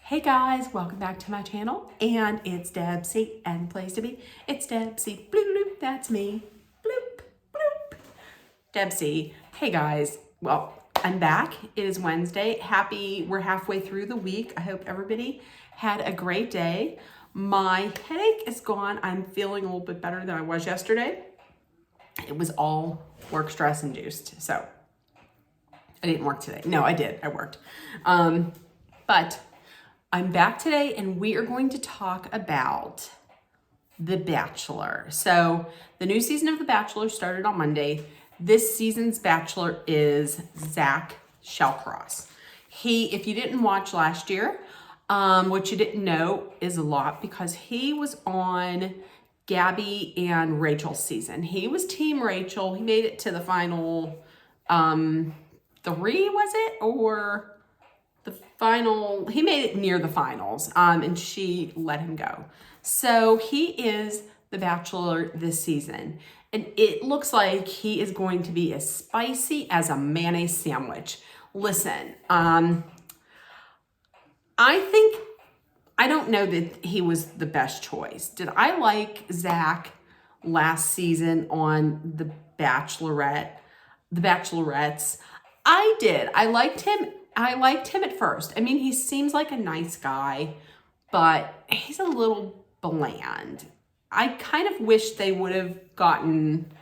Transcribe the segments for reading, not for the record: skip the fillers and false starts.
Hey guys, welcome back to my channel, and it's Debsy, and place to be, it's Debsy, bloop, bloop, that's me, bloop, bloop, Debsy. Hey guys, well, I'm back. It is Wednesday. We're halfway through the week. I hope everybody had a great day. My headache is gone. I'm feeling a little bit better than I was yesterday. It was all work stress induced, so I didn't work today. No, I did. I worked. But I'm back today and we are going to talk about The Bachelor. So the new season of The Bachelor started on Monday. This season's Bachelor is Zach Shallcross. If you didn't watch last year, what you didn't know is a lot because he was on Gabby and Rachel's season. He was Team Rachel. He made it to the final 3, was it? Or the final, he made it near the finals, and she let him go. So he is the Bachelor this season, and it looks like he is going to be as spicy as a mayonnaise sandwich. Listen, I don't know that he was the best choice. Did I like Zach last season on The Bachelorettes? I did. I liked him at first. I mean, he seems like a nice guy, but he's a little bland. I kind of wish they would have gotten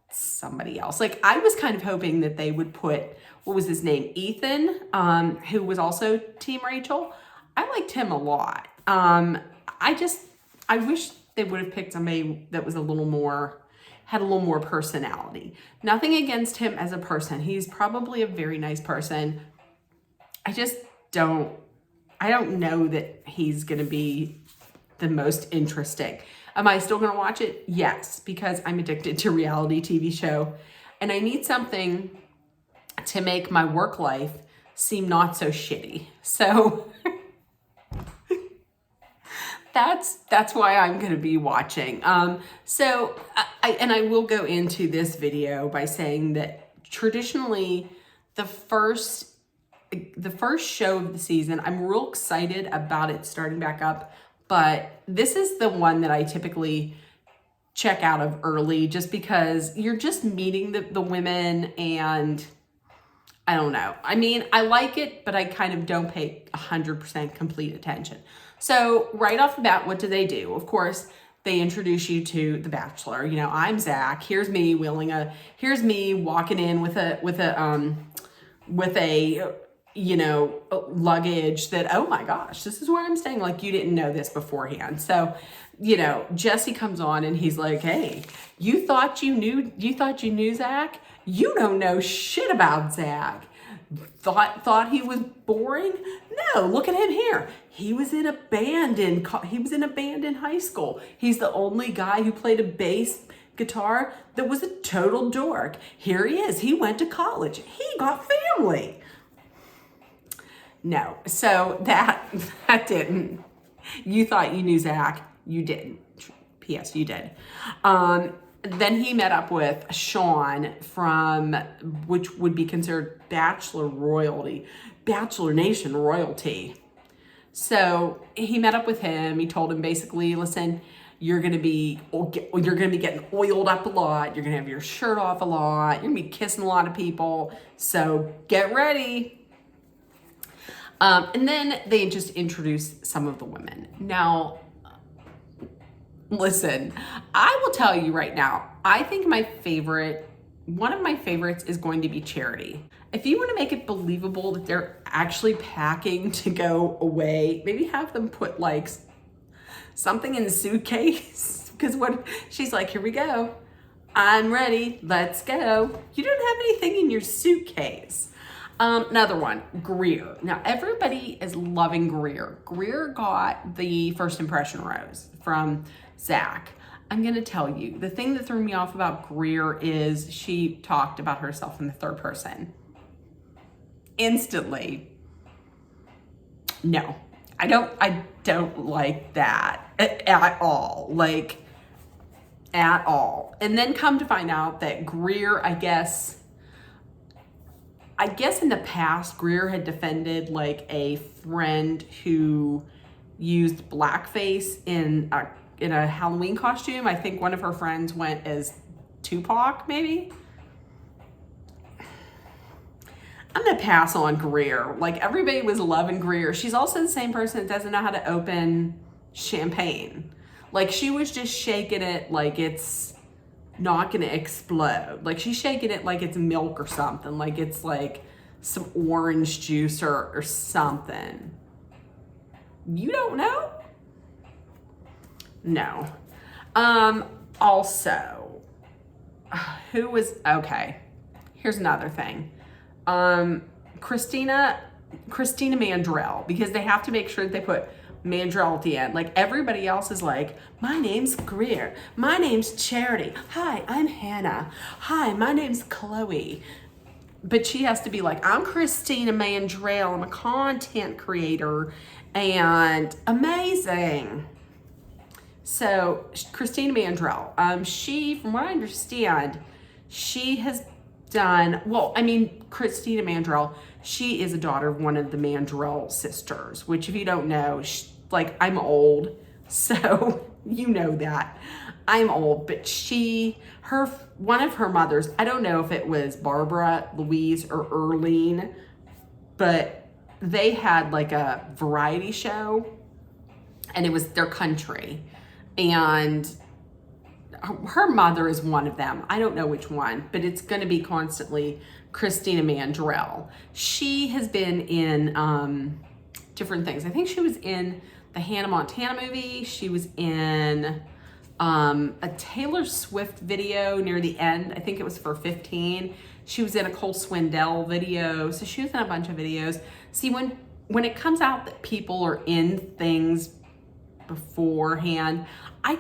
somebody else. Like, I was kind of hoping that they would put, what was his name? Ethan, who was also Team Rachel. I liked him a lot. I wish they would have picked somebody that was had a little more personality. Nothing against him as a person. He's probably a very nice person. I don't know that he's going to be the most interesting. Am I still going to watch it? Yes, because I'm addicted to reality TV show and I need something to make my work life seem not so shitty. So that's why I'm going to be watching. I will go into this video by saying that traditionally the first show of the season, I'm real excited about it starting back up, but this is the one that I typically check out of early just because you're just meeting the women, and I don't know. I mean, I like it, but I kind of don't pay 100% complete attention. So right off the bat, what do? Of course, they introduce you to The Bachelor. You know, I'm Zach. Here's me walking in with a luggage that, oh my gosh, this is where I'm staying. Like, you didn't know this beforehand. So, Jesse comes on and he's like, hey, you thought you knew Zach? You don't know shit about Zach. Thought he was boring? No, look at him here. He was in a band in high school. He's the only guy who played a bass guitar that was a total dork. Here he is. He went to college. He got family. No, so that didn't. You thought you knew Zach. You didn't. P.S. You did. Then he met up with Sean from, which would be considered Bachelor Nation royalty. So he met up with him. He told him basically, listen, you're gonna be getting oiled up a lot. You're gonna have your shirt off a lot. You're gonna be kissing a lot of people. So get ready. And then they just introduced some of the women. Now, listen, I will tell you right now, I think one of my favorites is going to be Charity. If you want to make it believable that they're actually packing to go away, maybe have them put like something in the suitcase. Because she's like, here we go. I'm ready. Let's go. You don't have anything in your suitcase. Another one, Greer. Now, everybody is loving Greer. Greer got the first impression rose from Zach. I'm going to tell you, the thing that threw me off about Greer is she talked about herself in the third person. Instantly. No, I don't like that at all. Like, at all. And then come to find out that Greer, I guess, I guess in the past, Greer had defended like a friend who used blackface in a Halloween costume. I think one of her friends went as Tupac, maybe. I'm gonna pass on Greer. Like, everybody was loving Greer. She's also the same person that doesn't know how to open champagne. Like, she was just shaking it like it's not gonna explode. Like, she's shaking it like it's milk or something. Like it's like some orange juice or something. You don't know? No. Also, who was, okay, here's another thing. Christina Mandrell, because they have to make sure that they put Mandrell at the end. Like, everybody else is like, my name's Greer. My name's Charity. Hi, I'm Hannah. Hi, my name's Chloe. But she has to be like, I'm Christina Mandrell. I'm a content creator and amazing. So Christina Mandrell, she, from what I understand, she has done, well, I mean, Christina Mandrell, she is a daughter of one of the Mandrell sisters, which, if you don't know, like, I'm old, so you know that. I'm old, but one of her mothers, I don't know if it was Barbara, Louise, or Earlene, but they had like a variety show, and it was their country, and her mother is one of them. I don't know which one, but it's going to be constantly Christina Mandrell. She has been in different things. I think she was in the Hannah Montana movie. She was in a Taylor Swift video near the end. I think it was for 15. She was in a Cole Swindell video. So she was in a bunch of videos. See, when it comes out that people are in things beforehand, I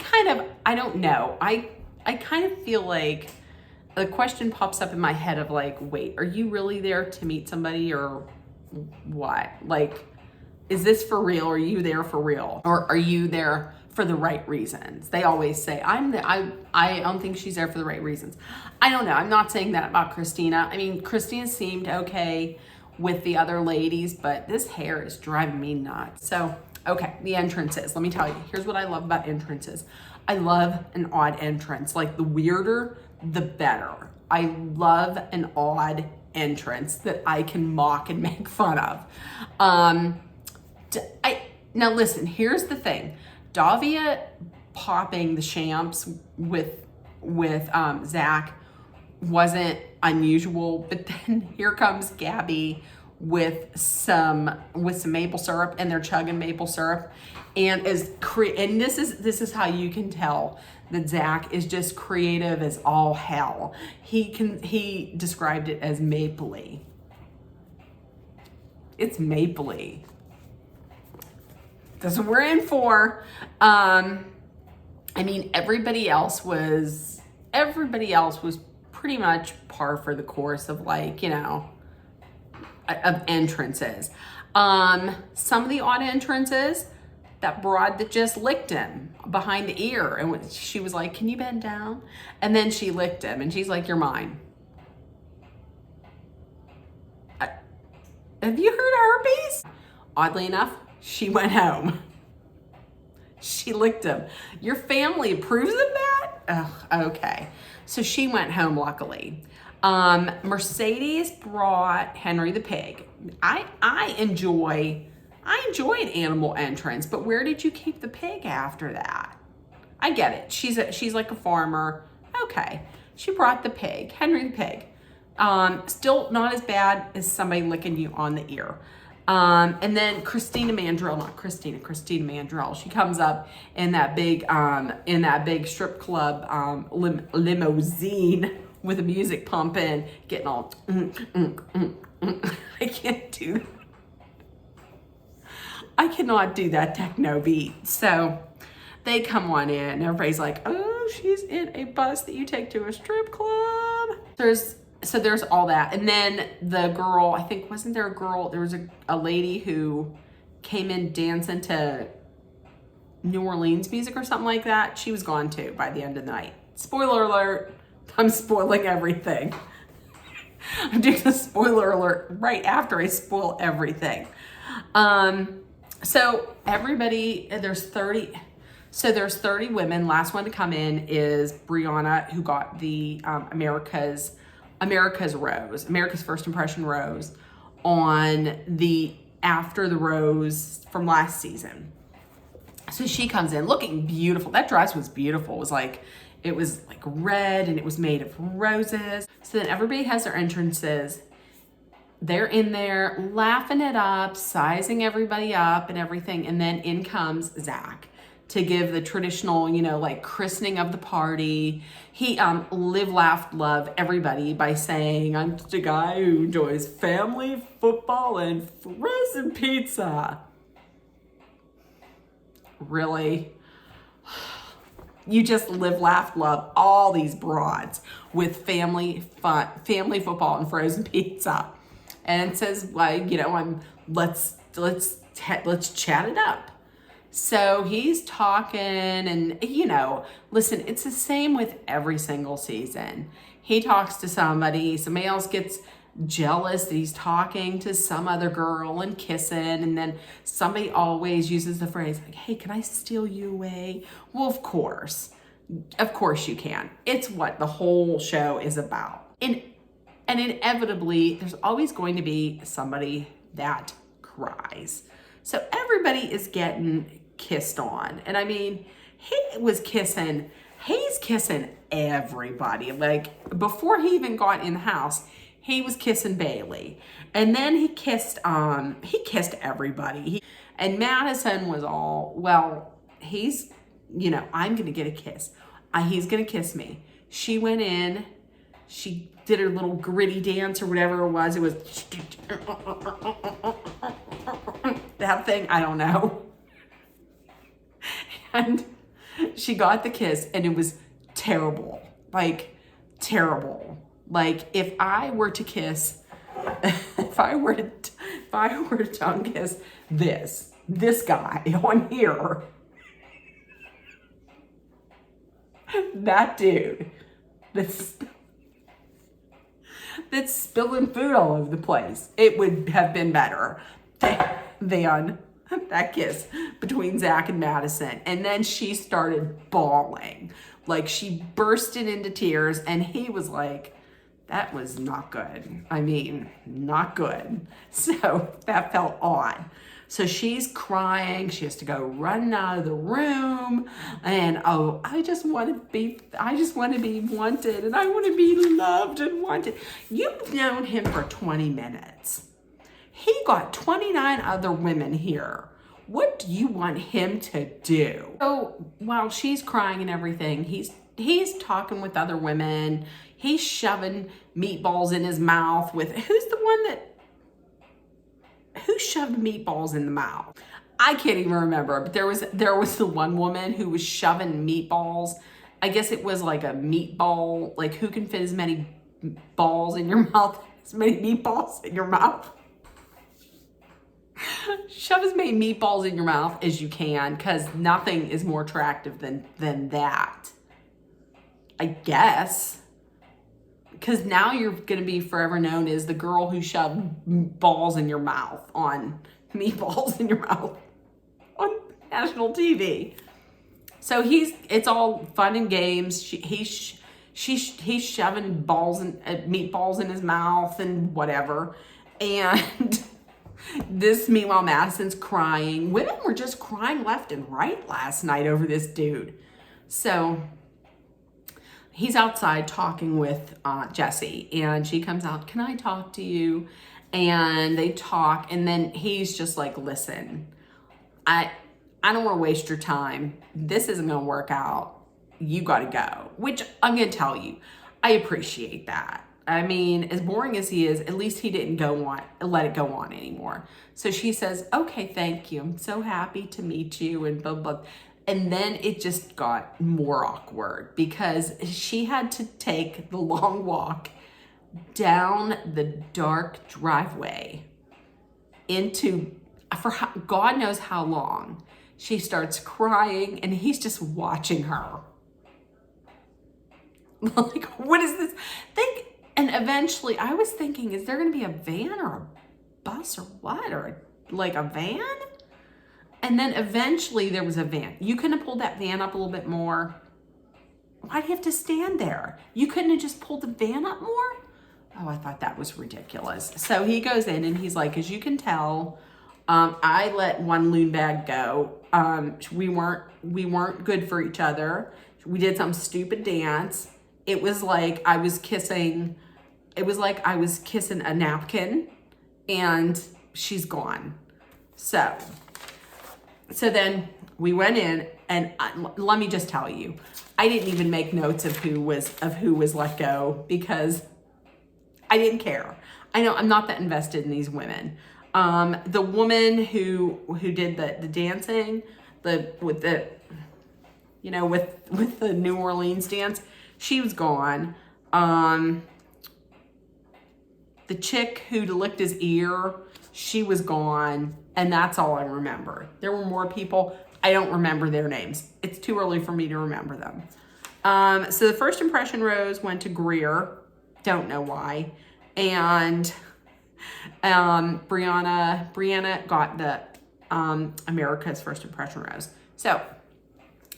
don't know. I kind of feel like the question pops up in my head of like, wait, are you really there to meet somebody or what? Like, is this for real? Are you there for real? Or are you there for the right reasons? They always say, I don't think she's there for the right reasons. I don't know. I'm not saying that about Christina. I mean, Christina seemed okay with the other ladies, but this hair is driving me nuts. So, okay, the entrances. Let me tell you, here's what I love about entrances. I love an odd entrance. Like, the weirder, the better. I love an odd entrance that I can mock and make fun of. Now listen, here's the thing. Davia popping the champs with Zach wasn't unusual, but then here comes Gabby with some maple syrup, and they're chugging maple syrup, and this is how you can tell that Zach is just creative as all hell. He described it as mapley. It's mapley. That's what we're in for. I mean, everybody else was pretty much par for the course of, like, you know, of entrances. Some of the odd entrances, that broad that just licked him behind the ear, and she was like, can you bend down? And then she licked him, and she's like, you're mine. Have you heard of herpes? Oddly enough, she went home. She licked him. Your family approves of that? Ugh, okay. So she went home, luckily. Mercedes brought Henry the pig. I enjoyed animal entrance, but where did you keep the pig after that? I get it. She's like a farmer. Okay. She brought the pig, Henry the pig. Still not as bad as somebody licking you on the ear. And then Christina Mandrell. She comes up in that big strip club limousine with the music pumping, getting all I can't do that. I cannot do that techno beat. So they come on in, and everybody's like, oh, she's in a bus that you take to a strip club. There's all that. And then the girl, I think, wasn't there a girl? There was a lady who came in dancing to New Orleans music or something like that. She was gone too by the end of the night. Spoiler alert. I'm spoiling everything. I'm doing a spoiler alert right after I spoil everything. So everybody, there's 30 women. Last one to come in is Brianna, who got the America's Rose, America's First Impression Rose on the After the Rose from last season. So she comes in looking beautiful. That dress was beautiful. It was like red and it was made of roses. So then everybody has their entrances. They're in there laughing it up, sizing everybody up and everything. And then in comes Zach to give the traditional, like christening of the party. He live, laugh, love everybody by saying, I'm just a guy who enjoys family, football, and frozen pizza. Really? You just live, laugh, love all these broads with family fun, family football, and frozen pizza. And it says, let's chat it up. So he's talking and, listen, it's the same with every single season. He talks to somebody else gets jealous that he's talking to some other girl and kissing, and then somebody always uses the phrase like, hey, can I steal you away? Well, of course you can. It's what the whole show is about. And inevitably, there's always going to be somebody that cries. So everybody is getting kissed on. And I mean, he's kissing everybody. Like before he even got in the house, he was kissing Bailey. And then he kissed everybody. And Madison was all, well, he's, I'm going to get a kiss. He's going to kiss me. She went in, she did her little gritty dance or whatever it was. It was that thing, I don't know. And she got the kiss and it was terrible. Like terrible. Like if I were to tongue kiss this guy on here, that dude that's spilling food all over the place, it would have been better than that kiss between Zach and Madison. And then she started bawling. Like she bursted into tears and he was like, that was not good. I mean, not good. So that felt odd. So she's crying. She has to go running out of the room. And I just want to be wanted, and I want to be loved and wanted. You've known him for 20 minutes. He got 29 other women here. What do you want him to do? So while she's crying and everything, he's talking with other women. He's shoving meatballs in his mouth with, who shoved meatballs in the mouth? I can't even remember, but there was the one woman who was shoving meatballs. I guess it was like a meatball, like who can fit as many balls in your mouth, as many meatballs in your mouth? Shove as many meatballs in your mouth as you can, because nothing is more attractive than that, I guess. Because now you're going to be forever known as the girl who shoved meatballs in your mouth on national TV. So it's all fun and games. He's shoving meatballs in his mouth and whatever. And meanwhile, Madison's crying. Women were just crying left and right last night over this dude. So he's outside talking with Jesse, and she comes out, can I talk to you? And they talk, and then he's just like, listen, I don't want to waste your time. This isn't going to work out. You got to go, which I'm going to tell you, I appreciate that. I mean, as boring as he is, at least he didn't let it go on anymore. So she says, okay, thank you. I'm so happy to meet you, and blah, blah. And then it just got more awkward because she had to take the long walk down the dark driveway for God knows how long. She starts crying and he's just watching her. Like, what is this? And eventually I was thinking, is there going to be a van or a bus or what? Or like a van? And then eventually there was a van. You couldn't have pulled that van up a little bit more. Why'd you have to stand there? You couldn't have just pulled the van up more? Oh, I thought that was ridiculous. So he goes in and he's like, as you can tell, I let one loon bag go. We weren't good for each other. We did some stupid dance. It was like I was kissing a napkin and she's gone. So then we went in and let me just tell you, I didn't even make notes of who was let go because I didn't care. I know I'm not that invested in these women. The woman who did the dancing, with the New Orleans dance, she was gone. The chick who licked his ear, she was gone, and that's all I remember. There were more people. I don't remember their names. It's too early for me to remember them. So the first impression rose went to Greer. Don't know why. And Brianna got the America's first impression rose. So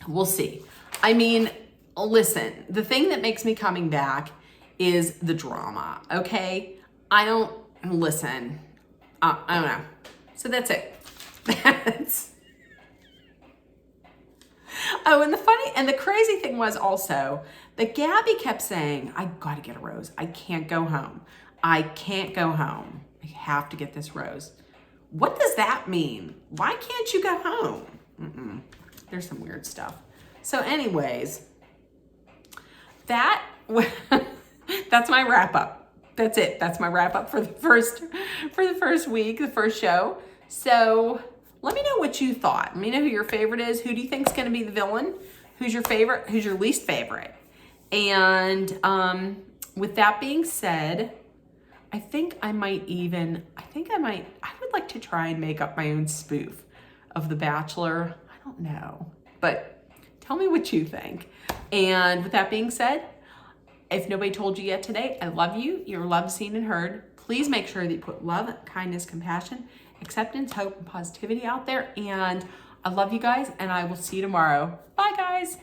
we'll see. I mean, listen, the thing that makes me coming back is the drama, okay? I don't know. So that's it. Oh, and the crazy thing was also that Gabby kept saying, I gotta get a rose. I can't go home. I have to get this rose. What does that mean? Why can't you go home? There's some weird stuff. So anyways, that's my wrap up. That's it. That's my wrap up for the first week, the first show. So let me know what you thought. Let me know who your favorite is. Who do you think is going to be the villain? Who's your favorite? Who's your least favorite? And with that being said, I would like to try and make up my own spoof of The Bachelor. I don't know, but tell me what you think. And with that being said, if nobody told you yet today, I love you. You're loved, seen, and heard. Please make sure that you put love, kindness, compassion, acceptance, hope, and positivity out there. And I love you guys, and I will see you tomorrow. Bye, guys.